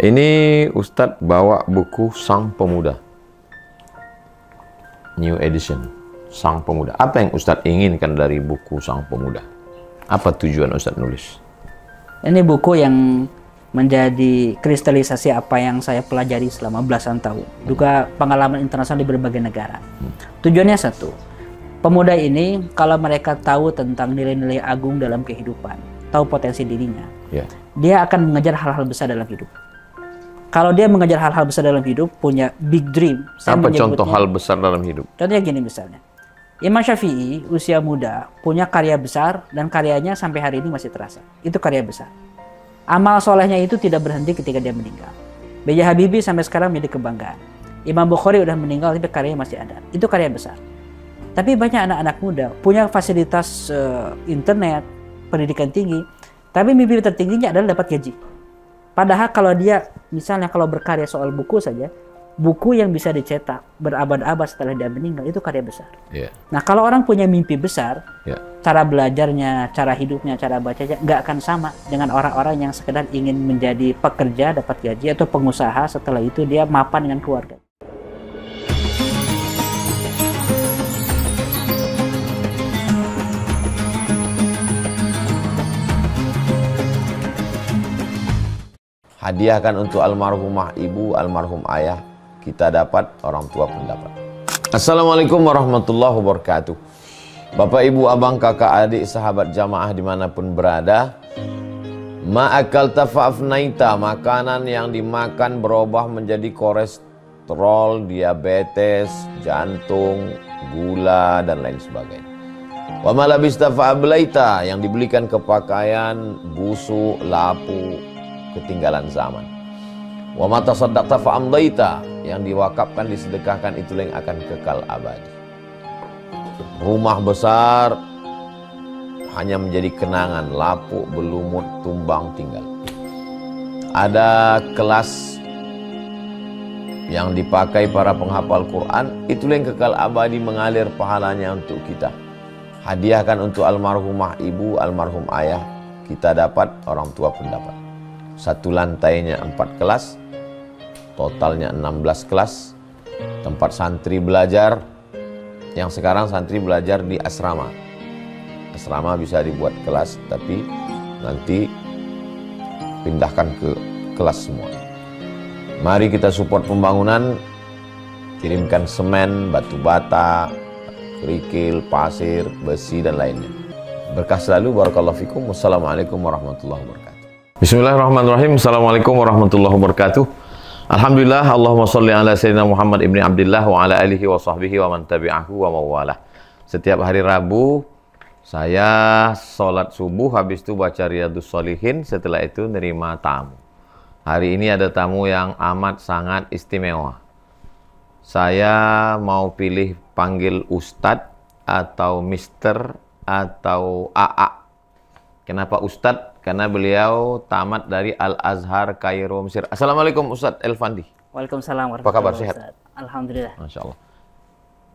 Ini Ustadz bawa buku Sang Pemuda, New Edition, Sang Pemuda. Apa yang Ustadz inginkan dari buku Sang Pemuda? Apa tujuan Ustadz nulis? Ini buku yang menjadi kristalisasi apa yang saya pelajari selama belasan tahun. Juga pengalaman internasional di berbagai negara. Tujuannya satu, pemuda ini kalau mereka tahu tentang nilai-nilai agung dalam kehidupan, tahu potensi dirinya, dia akan mengejar hal-hal besar dalam hidup. Kalau dia mengejar hal-hal besar dalam hidup, punya big dream. Apa contoh hal besar dalam hidup? Contohnya gini misalnya, Imam Syafi'i usia muda punya karya besar dan karyanya sampai hari ini masih terasa. Itu karya besar. Amal solehnya itu tidak berhenti ketika dia meninggal. B.J. Habibie sampai sekarang menjadi kebanggaan. Imam Bukhari udah meninggal tapi karyanya masih ada. Itu karya besar. Tapi banyak anak-anak muda punya fasilitas internet, pendidikan tinggi, tapi mimpi tertingginya adalah dapat gaji. Padahal kalau dia, misalnya kalau berkarya soal buku saja, buku yang bisa dicetak berabad-abad setelah dia meninggal, itu karya besar. Nah kalau orang punya mimpi besar, cara belajarnya, cara hidupnya, cara bacanya, nggak akan sama dengan orang-orang yang sekedar ingin menjadi pekerja, dapat gaji, atau pengusaha, setelah itu dia mapan dengan keluarga. Hadiahkan untuk almarhumah ibu, almarhum ayah, kita dapat, orang tua pun dapat. Assalamualaikum warahmatullahi wabarakatuh. Bapak, ibu, abang, kakak, adik, sahabat jamaah dimanapun berada, ma'akal tafa'afnaita, makanan yang dimakan berubah menjadi kolesterol, diabetes, jantung, gula, dan lain sebagainya. Wa malabista fa'ablaita, yang dibelikan ke pakaian, busuk, lapu, ketinggalan zaman. Wa mata saddaqta fa'amdaita, yang diwakafkan, disedekahkan, itulah yang akan kekal abadi. Rumah besar hanya menjadi kenangan, lapuk, berlumut, tumbang, tinggal. Ada kelas yang dipakai para penghafal Quran, itulah yang kekal abadi, mengalir pahalanya untuk kita. Hadiahkan untuk almarhumah ibu, almarhum ayah, kita dapat, orang tua pun dapat. Satu lantainya 4 kelas, totalnya 16 kelas, tempat santri belajar. Yang sekarang santri belajar di asrama. Asrama bisa dibuat kelas, tapi nanti pindahkan ke kelas semua. Mari kita support pembangunan, kirimkan semen, batu bata, kerikil, pasir, besi, dan lainnya. Berkah selalu, barakallahu fikum. Wassalamualaikum warahmatullahi wabarakatuh. Bismillahirrahmanirrahim. Assalamualaikum warahmatullahi wabarakatuh. Alhamdulillah, Allahumma salli ala Sayyidina Muhammad ibni Abdillah wa ala alihi wa sahbihi wa man tabi'ahu wa mawalah. Setiap hari Rabu saya sholat subuh, habis itu baca Riyadhus Shalihin, setelah itu nerima tamu. Hari ini ada tamu yang amat sangat istimewa. Saya mau pilih panggil Ustadz atau Mister atau AA. Kenapa Ustadz? Karena beliau tamat dari Al-Azhar, Kairo, Mesir. Assalamualaikum Ustadz Elfandi. Waalaikumsalam warahmatullahi wabarakatuh. Apa kabar, sehat? Alhamdulillah. Masya Allah.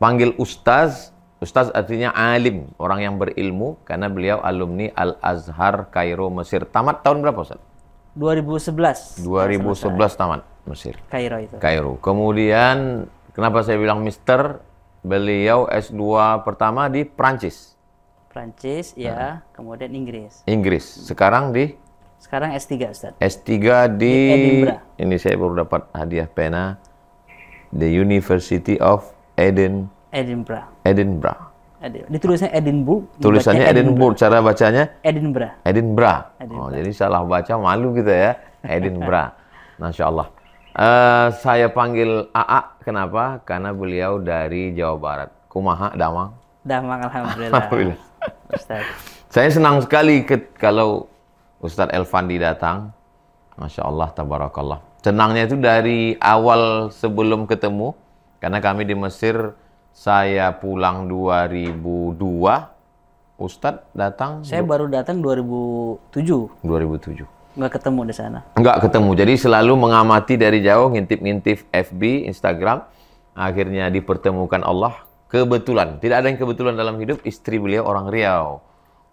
Panggil Ustaz, Ustaz artinya alim, orang yang berilmu, karena beliau alumni Al-Azhar, Kairo, Mesir. Tamat tahun berapa Ustaz? 2011. 2011 tamat Mesir. Kairo itu. Kairo. Kemudian, kenapa saya bilang Mister? Beliau S2 pertama di Prancis. Prancis, ya, kemudian Inggris. Inggris. Sekarang S3, Ustaz. S3 di Edinburgh. Ini saya baru dapat hadiah pena, The University of Edinburgh. Ditulisnya Edinburgh. Tulisannya Edinburgh, cara bacanya Edinburgh. Oh, jadi salah baca malu kita ya. Edinburgh. Masya Allah. Saya panggil AA, kenapa? Karena beliau dari Jawa Barat. Kumaha, Damang? Damang, alhamdulillah. Alhamdulillah. Ustaz. Saya senang sekali kalau Ustadz Elfandi datang. Masya Allah, tabarakallah. Senangnya itu dari awal sebelum ketemu. Karena kami di Mesir, saya pulang 2002. Ustadz datang? Saya baru datang 2007. 2007. Nggak ketemu di sana. Nggak ketemu. Jadi selalu mengamati dari jauh, ngintip-ngintip FB, Instagram. Akhirnya dipertemukan Allah. Kebetulan, tidak ada yang kebetulan dalam hidup. Istri beliau orang Riau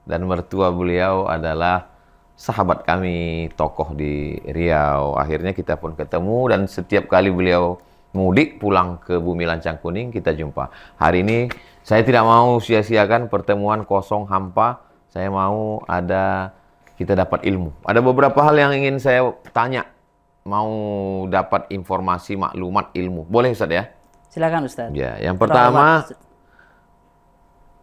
dan mertua beliau adalah sahabat kami, tokoh di Riau. Akhirnya kita pun ketemu dan setiap kali beliau mudik pulang ke Bumi Lancang Kuning kita jumpa. Hari ini saya tidak mau sia-siakan pertemuan kosong hampa. Saya mau kita dapat ilmu. Ada beberapa hal yang ingin saya tanya. Mau dapat informasi, maklumat, ilmu. Boleh Ustaz ya? Silakan Ustaz. Ya, yang pertama,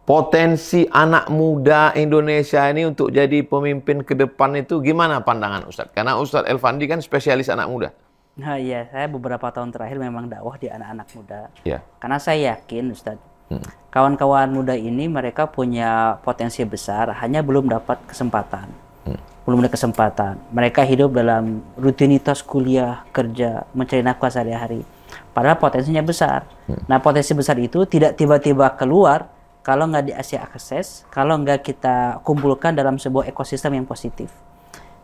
potensi anak muda Indonesia ini untuk jadi pemimpin ke depan itu gimana pandangan Ustaz? Karena Ustaz Elfandi kan spesialis anak muda. Nah, iya, saya beberapa tahun terakhir memang dakwah di anak-anak muda. Ya. Karena saya yakin Ustaz, kawan-kawan muda ini mereka punya potensi besar, hanya belum dapat kesempatan. Belum ada kesempatan. Mereka hidup dalam rutinitas kuliah, kerja, mencari nafkah sehari-hari. Padahal potensinya besar. Nah, potensi besar itu tidak tiba-tiba keluar kalau nggak dikasih akses, kalau nggak kita kumpulkan dalam sebuah ekosistem yang positif.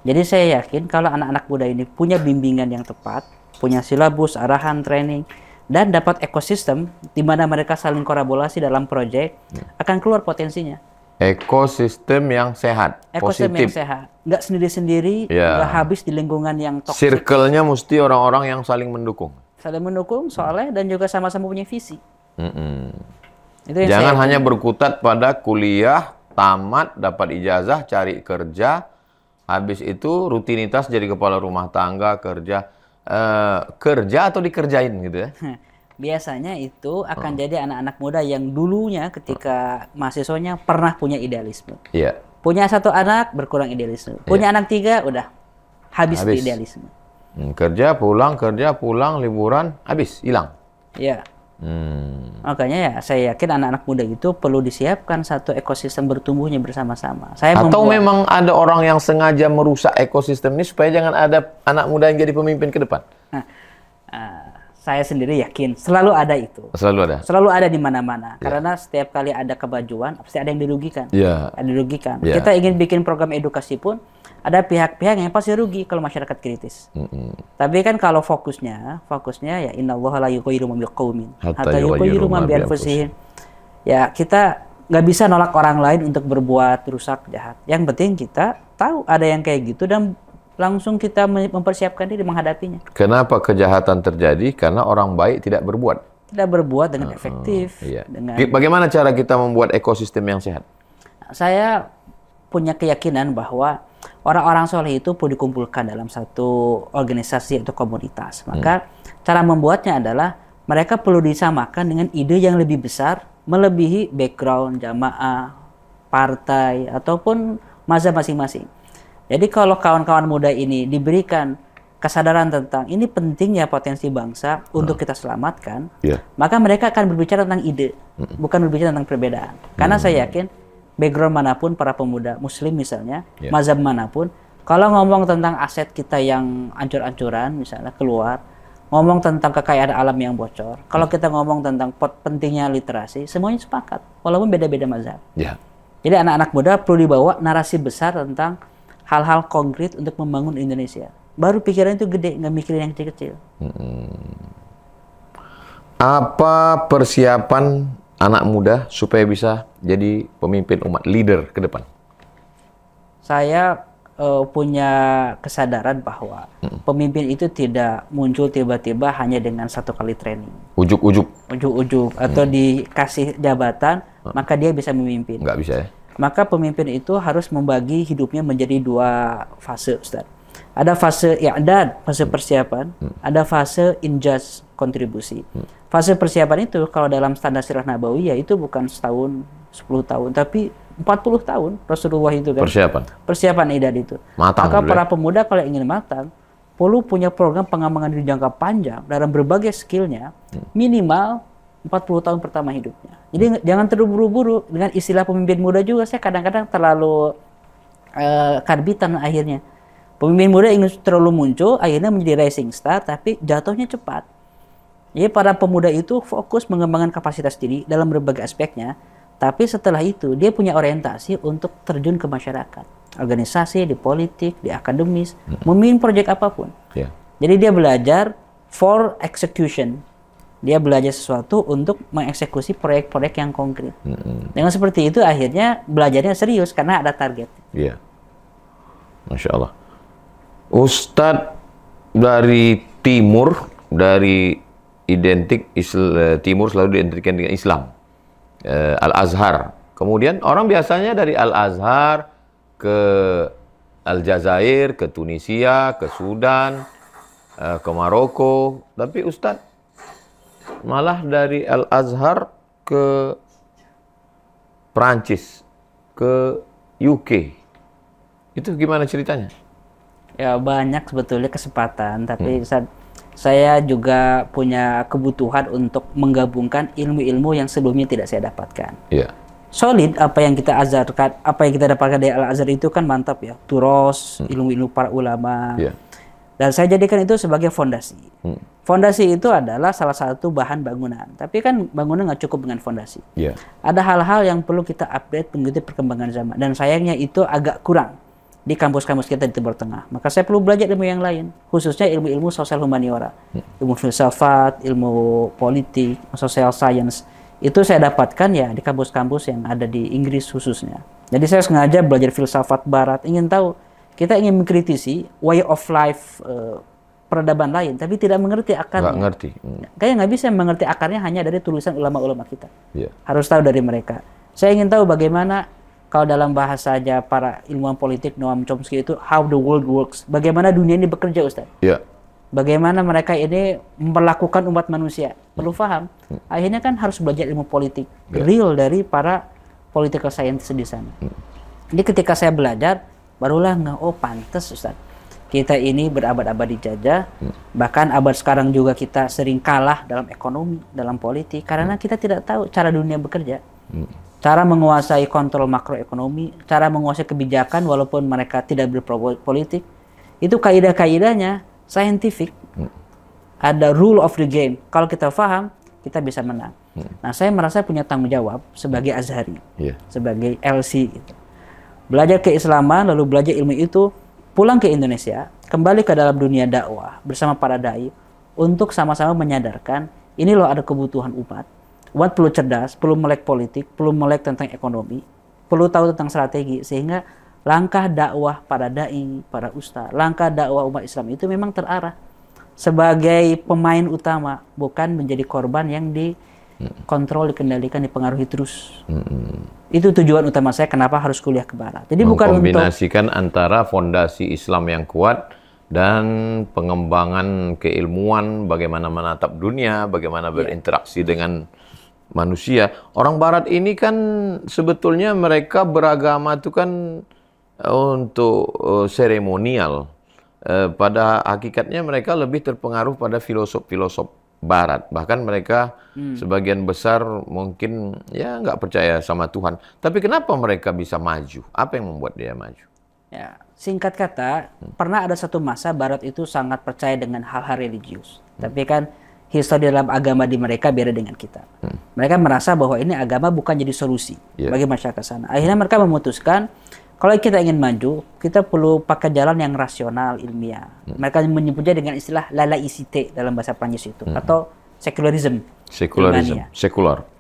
Jadi saya yakin kalau anak-anak muda ini punya bimbingan yang tepat, punya silabus, arahan, training, dan dapat ekosistem di mana mereka saling kolaborasi dalam proyek, akan keluar potensinya. Ekosistem yang sehat, Ekosistem positif. yang sehat, nggak sendiri-sendiri, Ya. nggak habis di lingkungan yang toksik. Circle-nya mesti orang-orang yang saling mendukung. Saling mendukung, soleh, dan juga sama-sama punya visi. Itu yang Jangan saya hanya berkutat pada kuliah, tamat, dapat ijazah, cari kerja, habis itu rutinitas jadi kepala rumah tangga, kerja atau dikerjain gitu ya. Biasanya itu akan jadi anak-anak muda yang dulunya ketika mahasiswanya pernah punya idealisme. Iya. Punya satu anak, berkurang idealisme. Punya anak tiga, udah habis di idealisme. Kerja, pulang, liburan, habis, hilang. Ya. Makanya ya, saya yakin anak-anak muda itu perlu disiapkan satu ekosistem bertumbuhnya bersama-sama. Atau memang ada orang yang sengaja merusak ekosistem ini supaya jangan ada anak muda yang jadi pemimpin ke depan? Saya sendiri yakin selalu ada itu. Selalu ada? Selalu ada di mana-mana. Karena setiap kali ada kemajuan, pasti ada yang dirugikan. Ada yang dirugikan. Kita ingin bikin program edukasi pun, ada pihak-pihak yang pasti rugi kalau masyarakat kritis. Tapi kan kalau fokusnya ya innallaha la yughayyiru ma biqaumin hatta yughayyiru ma bi anfusihim. Ya, kita nggak bisa nolak orang lain untuk berbuat rusak, jahat. Yang penting kita tahu ada yang kayak gitu dan langsung kita mempersiapkan diri menghadapinya. Kenapa kejahatan terjadi? Karena orang baik tidak berbuat. Tidak berbuat dengan efektif. Bagaimana cara kita membuat ekosistem yang sehat? Saya punya keyakinan bahwa orang-orang soleh itu perlu dikumpulkan dalam satu organisasi atau komunitas. Maka cara membuatnya adalah mereka perlu disamakan dengan ide yang lebih besar, melebihi background jamaah, partai, ataupun mazhab masing-masing. Jadi kalau kawan-kawan muda ini diberikan kesadaran tentang ini pentingnya potensi bangsa untuk kita selamatkan, maka mereka akan berbicara tentang ide, bukan berbicara tentang perbedaan. Karena saya yakin background manapun para pemuda muslim misalnya, mazhab manapun, kalau ngomong tentang aset kita yang ancur-ancuran misalnya keluar, ngomong tentang kekayaan alam yang bocor, kalau kita ngomong tentang pentingnya literasi, semuanya sepakat, walaupun beda-beda mazhab. Jadi anak-anak muda perlu dibawa narasi besar tentang hal-hal konkret untuk membangun Indonesia. Baru pikiran itu gede, nggak mikirin yang kecil-kecil. Apa persiapan anak muda supaya bisa jadi pemimpin umat, leader ke depan? Saya punya kesadaran bahwa pemimpin itu tidak muncul tiba-tiba hanya dengan satu kali training. Ujuk-ujuk atau dikasih jabatan, maka dia bisa memimpin. Nggak bisa ya? Maka pemimpin itu harus membagi hidupnya menjadi dua fase, Ustaz. Ada fase i'dad, fase persiapan, ada fase injaz, kontribusi. Fase persiapan itu kalau dalam standar sirah nabawiyah itu bukan setahun, 10 tahun, tapi 40 tahun Rasulullah itu kan. Persiapan i'dad itu. Maka para pemuda kalau ingin matang, perlu punya program pengembangan diri jangka panjang dalam berbagai skillnya, minimal 40 tahun pertama hidupnya. Jadi jangan terburu-buru dengan istilah pemimpin muda juga. Saya kadang-kadang terlalu karbitan akhirnya. Pemimpin muda ingin terlalu muncul, akhirnya menjadi rising star, tapi jatuhnya cepat. Jadi para pemuda itu fokus mengembangkan kapasitas diri dalam berbagai aspeknya, tapi setelah itu dia punya orientasi untuk terjun ke masyarakat, organisasi, di politik, di akademis, memimpin proyek apapun. Jadi dia belajar for execution. Dia belajar sesuatu untuk mengeksekusi proyek-proyek yang konkret. Dengan seperti itu akhirnya belajarnya serius karena ada target. Masya Allah. Ustadz dari timur, dari timur selalu diidentikan dengan Islam. Al-Azhar. Kemudian orang biasanya dari Al-Azhar ke Aljazair, ke Tunisia, ke Sudan, ke Maroko. Tapi Ustadz malah dari Al-Azhar ke Prancis, ke UK. Itu gimana ceritanya? Ya banyak sebetulnya kesempatan, tapi saya juga punya kebutuhan untuk menggabungkan ilmu-ilmu yang sebelumnya tidak saya dapatkan. Iya. Solid apa yang kita ajarkan, apa yang kita dapatkan dari Al-Azhar itu kan mantap ya. Turos, ilmu-ilmu para ulama. Iya. Dan saya jadikan itu sebagai fondasi. Fondasi itu adalah salah satu bahan bangunan. Tapi kan bangunan nggak cukup dengan fondasi. Iya. Ada hal-hal yang perlu kita update mengikuti perkembangan zaman. Dan sayangnya itu agak kurang di kampus-kampus kita di Timur Tengah. Maka saya perlu belajar ilmu yang lain, khususnya ilmu-ilmu sosial humaniora, ilmu filsafat, ilmu politik, social science. Itu saya dapatkan ya di kampus-kampus yang ada di Inggris khususnya. Jadi saya sengaja belajar filsafat Barat, ingin tahu, kita ingin mengkritisi way of life peradaban lain, tapi tidak mengerti akarnya. Nggak ngerti. Kayak nggak bisa mengerti akarnya hanya dari tulisan ulama-ulama kita. Iya. Harus tahu dari mereka. Saya ingin tahu bagaimana, kalau dalam bahasanya para ilmuwan politik Noam Chomsky itu, how the world works. Bagaimana dunia ini bekerja, Ustaz. Iya. Bagaimana mereka ini memperlakukan umat manusia. Perlu paham. Akhirnya kan harus belajar ilmu politik. Real dari para political scientist di sana. Jadi ketika saya belajar, barulah oh pantas Ustaz. Kita ini berabad-abad dijajah. Bahkan abad sekarang juga kita sering kalah dalam ekonomi, dalam politik. Karena kita tidak tahu cara dunia bekerja. Cara menguasai kontrol makroekonomi, cara menguasai kebijakan walaupun mereka tidak berpolitik, itu kaidah-kaidahnya scientific. Ada rule of the game. Kalau kita paham, kita bisa menang. Nah, saya merasa punya tanggung jawab sebagai Azhari, sebagai LC. Gitu. Belajar keislaman, lalu belajar ilmu itu, pulang ke Indonesia, kembali ke dalam dunia dakwah bersama para dai untuk sama-sama menyadarkan ini loh ada kebutuhan umat. Umat perlu cerdas, perlu melek politik, perlu melek tentang ekonomi, perlu tahu tentang strategi, sehingga langkah dakwah para dai, para ustaz, langkah dakwah umat Islam itu memang terarah sebagai pemain utama, bukan menjadi korban yang dikontrol, dikendalikan, dipengaruhi terus. Itu tujuan utama saya kenapa harus kuliah ke Barat. Jadi bukan untuk mengkombinasikan antara fondasi Islam yang kuat dan pengembangan keilmuan, bagaimana menatap dunia, bagaimana berinteraksi dengan manusia. Orang Barat ini kan sebetulnya mereka beragama itu kan untuk seremonial. Pada hakikatnya mereka lebih terpengaruh pada filosof-filosof Barat. Bahkan mereka sebagian besar mungkin ya nggak percaya sama Tuhan. Tapi kenapa mereka bisa maju? Apa yang membuat dia maju? Ya, singkat kata, pernah ada satu masa Barat itu sangat percaya dengan hal-hal religius. Tapi kan histori dalam agama di mereka beda dengan kita. Mereka merasa bahwa ini agama bukan jadi solusi bagi masyarakat sana. Akhirnya mereka memutuskan, kalau kita ingin maju, kita perlu pakai jalan yang rasional, ilmiah. Mereka menyebutnya dengan istilah laïcité dalam bahasa Prancis itu, atau secularism.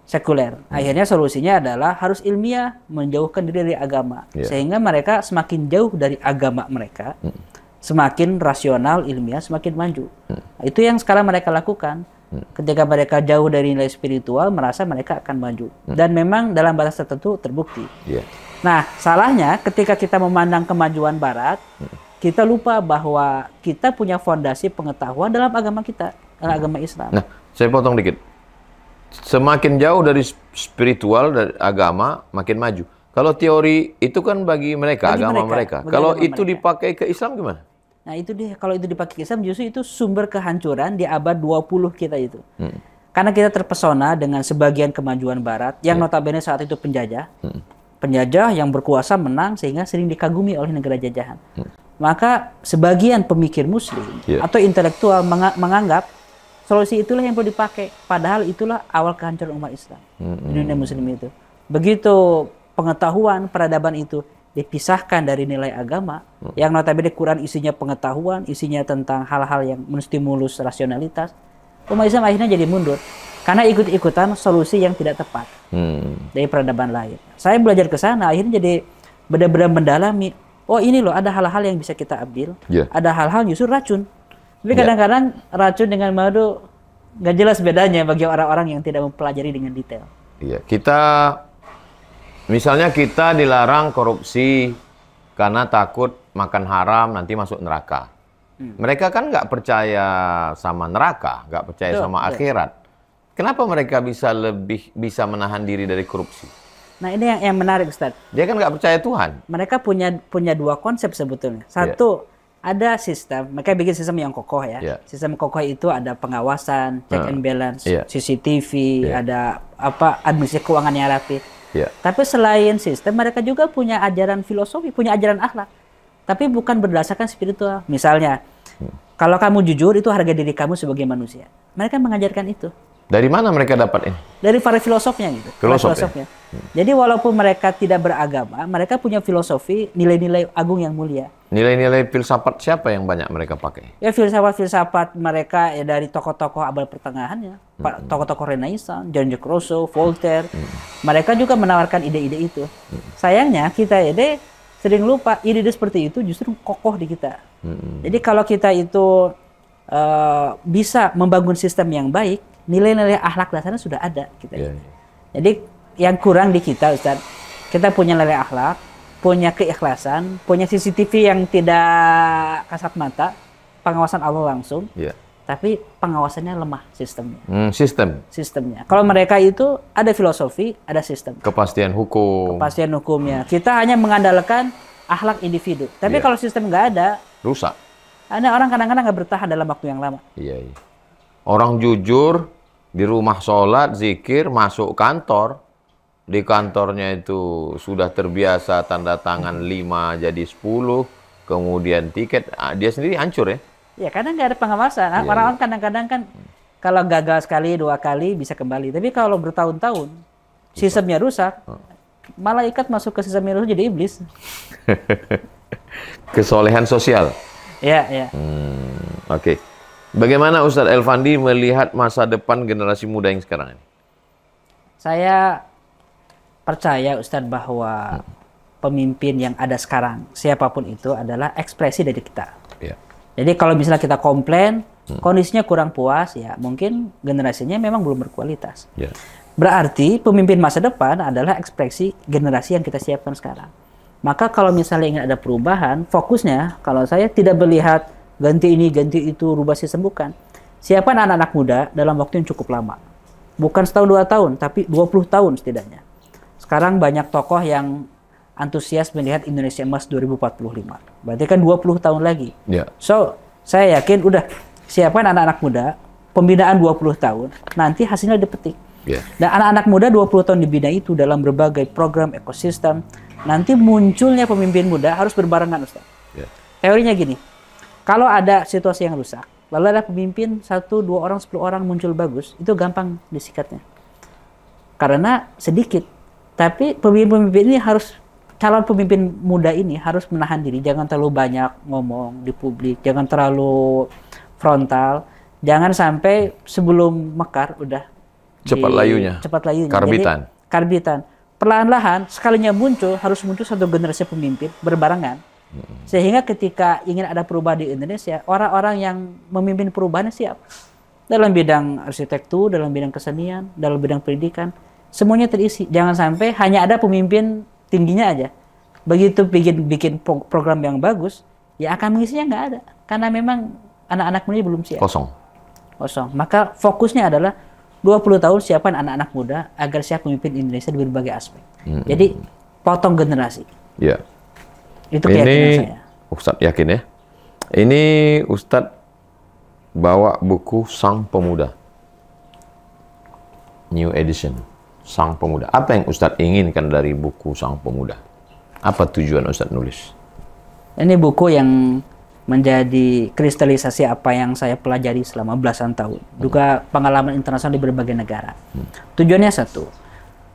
Sekuler. Akhirnya solusinya adalah harus ilmiah, menjauhkan diri dari agama. Sehingga mereka semakin jauh dari agama mereka, semakin rasional, ilmiah, semakin maju. Itu yang sekarang mereka lakukan. Ketika mereka jauh dari nilai spiritual, merasa mereka akan maju. Dan memang dalam batas tertentu terbukti. Nah, salahnya ketika kita memandang kemajuan Barat, kita lupa bahwa kita punya fondasi pengetahuan dalam agama kita, dalam agama Islam. Nah, saya potong dikit. Semakin jauh dari spiritual, dari agama, makin maju. Kalau teori itu kan bagi mereka, agama mereka. Kalau itu dipakai ke Islam gimana? Nah itu dia, kalau itu dipakai ke Islam justru itu sumber kehancuran di abad 20 kita itu. Karena kita terpesona dengan sebagian kemajuan Barat yang notabene saat itu penjajah. Penjajah yang berkuasa menang sehingga sering dikagumi oleh negara jajahan. Maka sebagian pemikir muslim atau intelektual menganggap solusi itulah yang perlu dipakai. Padahal itulah awal kehancuran umat Islam di dunia muslim itu. Begitu pengetahuan peradaban itu dipisahkan dari nilai agama, yang notabene Quran isinya pengetahuan, isinya tentang hal-hal yang menstimulus rasionalitas, umat Islam akhirnya jadi mundur karena ikut-ikutan solusi yang tidak tepat dari peradaban lain. Saya belajar ke sana, akhirnya jadi benar-benar mendalami oh ini loh ada hal-hal yang bisa kita ambil, ada hal-hal justru racun. Tapi kadang-kadang racun dengan madu nggak jelas bedanya bagi orang-orang yang tidak mempelajari dengan detail. Iya, misalnya kita dilarang korupsi karena takut makan haram nanti masuk neraka. Mereka kan nggak percaya sama neraka, nggak percaya sama akhirat. Kenapa mereka bisa menahan diri dari korupsi? Nah ini yang menarik, Ustaz. Dia kan nggak percaya Tuhan. Mereka punya dua konsep sebetulnya. Satu, ada sistem, mereka bikin sistem yang kokoh ya. Sistem kokoh itu ada pengawasan, check and balance, CCTV, ada administrasi keuangan yang rapi. Tapi selain sistem, mereka juga punya ajaran filosofi, punya ajaran akhlak. Tapi bukan berdasarkan spiritual. Misalnya, kalau kamu jujur, itu harga diri kamu sebagai manusia. Mereka mengajarkan itu. Dari mana mereka dapat ini? Dari para filosofnya gitu. Filosofnya. Jadi walaupun mereka tidak beragama, mereka punya filosofi, nilai-nilai agung yang mulia. Nilai-nilai filsafat siapa yang banyak mereka pakai? Ya filsafat mereka ya dari tokoh-tokoh abad pertengahan ya. Tokoh-tokoh Renaissance, Jean-Jacques Rousseau, Voltaire. Mereka juga menawarkan ide-ide itu. Sayangnya kita sering lupa ide seperti itu justru kokoh di kita. Jadi kalau kita itu bisa membangun sistem yang baik, nilai-nilai akhlak dasarnya sudah ada. Jadi yang kurang di kita, Ustaz, kita punya nilai akhlak, punya keikhlasan, punya CCTV yang tidak kasat mata, pengawasan Allah langsung, tapi pengawasannya lemah sistemnya. Sistemnya. Kalau mereka itu ada filosofi, ada sistem. Kepastian hukumnya. Kita hanya mengandalkan akhlak individu. Tapi kalau sistem nggak ada, rusak. Ada orang kadang-kadang nggak bertahan dalam waktu yang lama. Orang jujur di rumah sholat, zikir, masuk kantor. Di kantornya itu sudah terbiasa tanda tangan 5 jadi 10, kemudian tiket, dia sendiri hancur ya? Ya, karena nggak ada pengawasan. Orang-orang kadang-kadang kan kalau gagal sekali, 2 kali bisa kembali. Tapi kalau bertahun-tahun, sistemnya rusak, malaikat masuk ke sistem rusak jadi iblis. Kesolehan sosial? Ya. Oke. Bagaimana Ustadz Elfandi melihat masa depan generasi muda yang sekarang ini? Saya percaya Ustadz bahwa pemimpin yang ada sekarang, siapapun itu adalah ekspresi dari kita. Jadi kalau misalnya kita komplain, kondisinya kurang puas, ya mungkin generasinya memang belum berkualitas. Berarti pemimpin masa depan adalah ekspresi generasi yang kita siapkan sekarang. Maka kalau misalnya ingin ada perubahan, fokusnya kalau saya tidak melihat ganti ini, ganti itu, rubah sistem, bukan. Siapkan anak-anak muda dalam waktu yang cukup lama. Bukan setahun 2 tahun, tapi 20 tahun setidaknya. Sekarang banyak tokoh yang antusias melihat Indonesia Emas 2045. Berarti kan 20 tahun lagi. So, saya yakin udah siapkan anak-anak muda, pembinaan 20 tahun, nanti hasilnya dipetik. Dan anak-anak muda 20 tahun dibina itu dalam berbagai program ekosistem, nanti munculnya pemimpin muda harus berbarengan, Ustaz. Teorinya gini, kalau ada situasi yang rusak, lalu ada pemimpin 1, 2 orang, 10 orang muncul bagus, itu gampang disikatnya. Karena sedikit. Tapi pemimpin-pemimpin ini calon pemimpin muda ini harus menahan diri, jangan terlalu banyak ngomong di publik, jangan terlalu frontal, jangan sampai sebelum mekar udah cepat layunya. Karbitan. Perlahan-lahan sekalinya harus muncul satu generasi pemimpin berbarengan. Sehingga ketika ingin ada perubahan di Indonesia, orang-orang yang memimpin perubahan siap. Dalam bidang arsitektur, dalam bidang kesenian, dalam bidang pendidikan, semuanya terisi. Jangan sampai hanya ada pemimpin tingginya aja. Begitu bikin program yang bagus, ya akan mengisinya nggak ada. Karena memang anak-anak muda belum siap. Kosong. Maka fokusnya adalah 20 tahun siapkan anak-anak muda agar siap memimpin Indonesia di berbagai aspek. Jadi potong generasi. Itu keyakinan saya. Ustadz yakin ya? Ini Ustadz bawa buku Sang Pemuda. New edition. Sang Pemuda. Apa yang Ustadz inginkan dari buku Sang Pemuda? Apa tujuan Ustadz nulis? Ini buku yang menjadi kristalisasi apa yang saya pelajari selama belasan tahun. Juga pengalaman internasional di berbagai negara. Tujuannya satu.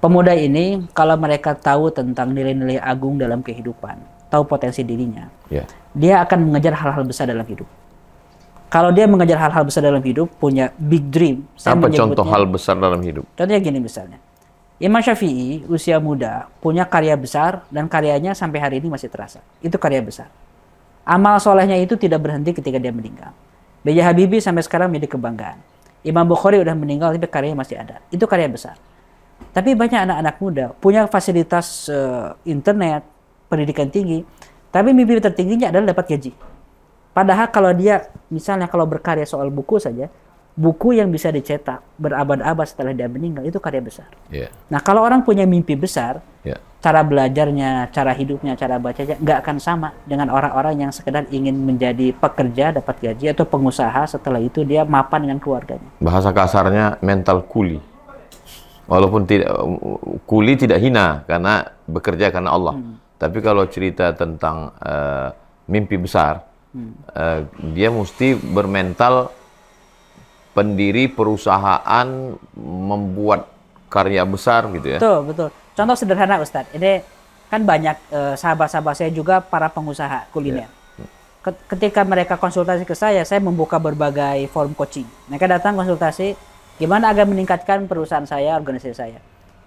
Pemuda ini kalau mereka tahu tentang nilai-nilai agung dalam kehidupan, tahu potensi dirinya, dia akan mengejar hal-hal besar dalam hidup. Kalau dia mengejar hal-hal besar dalam hidup, punya big dream. Apa contoh hal besar dalam hidup? Contohnya gini misalnya. Imam Syafi'i usia muda punya karya besar dan karyanya sampai hari ini masih terasa. Itu karya besar. Amal solehnya itu tidak berhenti ketika dia meninggal. B.J. Habibie sampai sekarang menjadi kebanggaan. Imam Bukhari udah meninggal tapi karyanya masih ada. Itu karya besar. Tapi banyak anak-anak muda punya fasilitas internet, pendidikan tinggi, tapi mimpi tertingginya adalah dapat gaji. Padahal kalau dia misalnya kalau berkarya soal buku saja, buku yang bisa dicetak berabad-abad setelah dia meninggal itu karya besar. Nah kalau orang punya mimpi besar, cara belajarnya, cara hidupnya, cara bacanya nggak akan sama dengan orang-orang yang sekedar ingin menjadi pekerja, dapat gaji, atau pengusaha setelah itu dia mapan dengan keluarganya. Bahasa kasarnya mental kuli. Walaupun kuli tidak hina karena bekerja karena Allah. Tapi kalau cerita tentang mimpi besar, dia mesti bermental pendiri perusahaan, membuat karya besar gitu ya. Betul. Contoh sederhana Ustadz, ini kan banyak sahabat-sahabat saya juga para pengusaha kuliner. Ketika mereka konsultasi ke saya membuka berbagai forum coaching. Mereka datang konsultasi, gimana agar meningkatkan perusahaan saya, organisasi saya.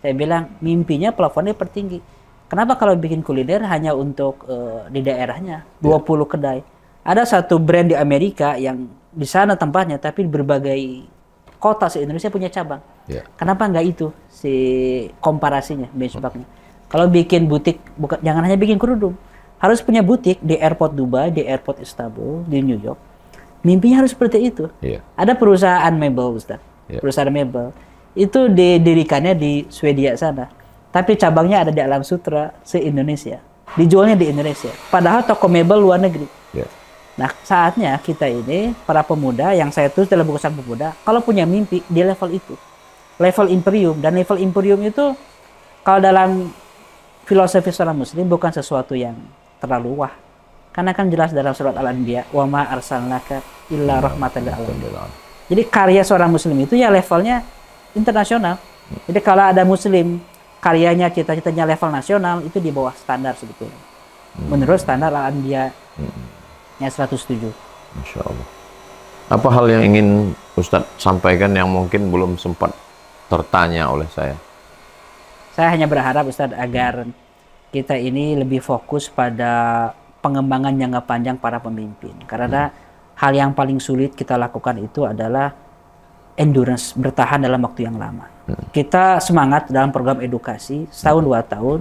Saya bilang, mimpinya plafonnya tertinggi. Kenapa kalau bikin kuliner hanya untuk di daerahnya, 20 kedai. Ada satu brand di Amerika yang di sana tempatnya, tapi berbagai kota se-Indonesia punya cabang. Kenapa nggak itu si komparasinya, benchmarknya? Kalau bikin butik, jangan hanya bikin kerudung. Harus punya butik di airport Dubai, di airport Istanbul, di New York. Mimpinya harus seperti itu. Ada perusahaan mebel, Ustaz. Perusahaan mebel. Itu didirikannya di Swedia sana. Tapi cabangnya ada di Alam Sutra, se-Indonesia. Dijualnya di Indonesia. Padahal toko mebel luar negeri. Nah, saatnya kita ini, para pemuda, yang saya tulis dalam buku Sang Pemuda, kalau punya mimpi di level itu. Level imperium. Dan level imperium itu, kalau dalam filosofi seorang muslim, bukan sesuatu yang terlalu wah. Karena kan jelas dalam surat Al-Anbiya, wa ma arsalnaka illa rahmatan lil alamin. Jadi karya seorang muslim itu ya levelnya internasional. Jadi kalau ada muslim, karyanya, cita-citanya level nasional, itu di bawah standar sebetulnya. Menurut standar Al-Anbiya yang 107. Masya Allah. Apa hal yang ingin Ustadz sampaikan yang mungkin belum sempat tertanya oleh saya? Saya hanya berharap Ustadz agar kita ini lebih fokus pada pengembangan jangka panjang para pemimpin. Karena hal yang paling sulit kita lakukan itu adalah endurance, bertahan dalam waktu yang lama. Kita semangat dalam program edukasi, setahun 2 tahun.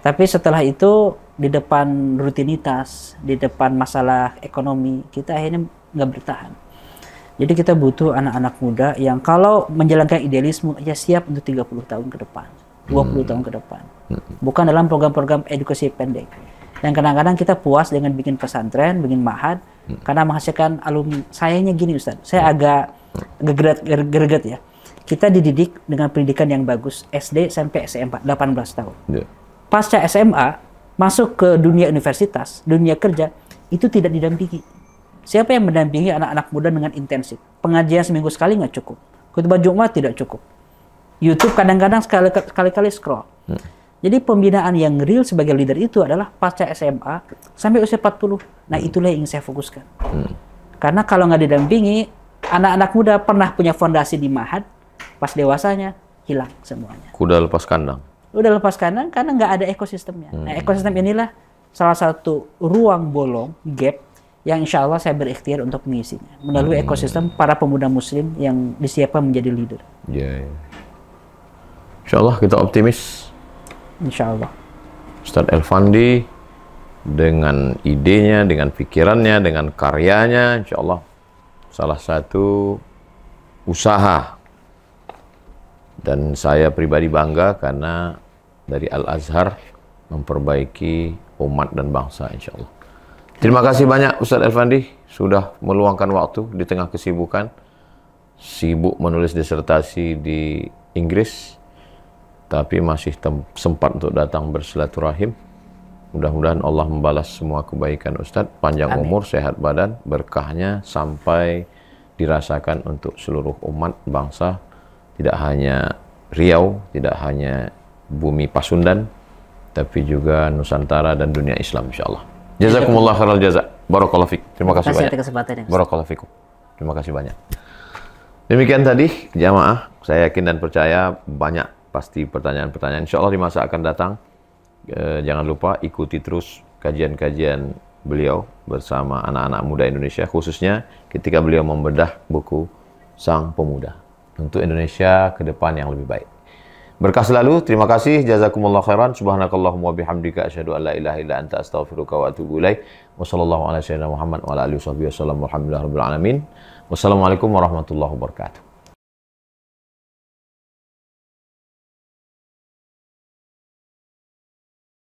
Tapi setelah itu di depan rutinitas, di depan masalah ekonomi, kita akhirnya nggak bertahan. Jadi kita butuh anak-anak muda yang kalau menjalankan idealisme, ya siap untuk 30 tahun ke depan, 20 tahun ke depan. Bukan dalam program-program edukasi pendek. Dan kadang-kadang kita puas dengan bikin pesantren, bikin ma'had, karena menghasilkan alumni. Sayangnya gini Ustaz, saya agak greget ya. Kita dididik dengan pendidikan yang bagus, SD sampai SMA, 18 tahun. Pasca SMA, masuk ke dunia universitas, dunia kerja, itu tidak didampingi. Siapa yang mendampingi anak-anak muda dengan intensif? Pengajian seminggu sekali nggak cukup. Khutbah Jumat tidak cukup. YouTube kadang-kadang sekali-kali scroll. Jadi pembinaan yang real sebagai leader itu adalah pasca SMA sampai usia 40. Nah itulah yang ingin saya fokuskan. Karena kalau nggak didampingi, anak-anak muda pernah punya fondasi di ma'had, pas dewasanya hilang semuanya. Kuda lepas kandang. Udah lepas kandang karena nggak ada ekosistemnya. Nah ekosistem inilah salah satu ruang bolong, gap, yang insya Allah saya berikhtiar untuk mengisinya. Melalui ekosistem para pemuda muslim yang disiapkan menjadi leader. Insya Allah kita optimis. Insya Allah. Ustadz Elfandi dengan idenya, dengan pikirannya, dengan karyanya, insya Allah salah satu usaha. Dan saya pribadi bangga karena dari Al-Azhar memperbaiki umat dan bangsa insya Allah. Terima kasih banyak Ustadz Elfandi sudah meluangkan waktu di tengah kesibukan. Sibuk menulis disertasi di Inggris, tapi masih sempat untuk datang bersilaturahim. Mudah-mudahan Allah membalas semua kebaikan Ustadz, panjang umur, sehat badan, berkahnya sampai dirasakan untuk seluruh umat bangsa. Tidak hanya Riau, tidak hanya bumi Pasundan, tapi juga Nusantara dan dunia Islam insyaAllah. Jazakumullah khairal jaza. Barakallahu fikum. Terima kasih banyak. Barakallahu fikum. Terima kasih banyak. Demikian tadi jamaah, saya yakin dan percaya banyak pasti pertanyaan-pertanyaan. Insya Allah di masa akan datang, jangan lupa ikuti terus kajian-kajian beliau bersama anak-anak muda Indonesia, khususnya ketika beliau membedah buku Sang Pemuda untuk Indonesia ke depan yang lebih baik. Berkah selalu, terima kasih, jazakumullah khairan, subhanakallahumma wa bihamdika asyhadu an la ilaha illa anta astaghfiruka wa atubu ilaik. Wassallallahu ala sayyidina Muhammad wa ala alihi wasallam. Walhamdulillahirabbil alamin. Wassalamualaikum warahmatullahi wabarakatuh.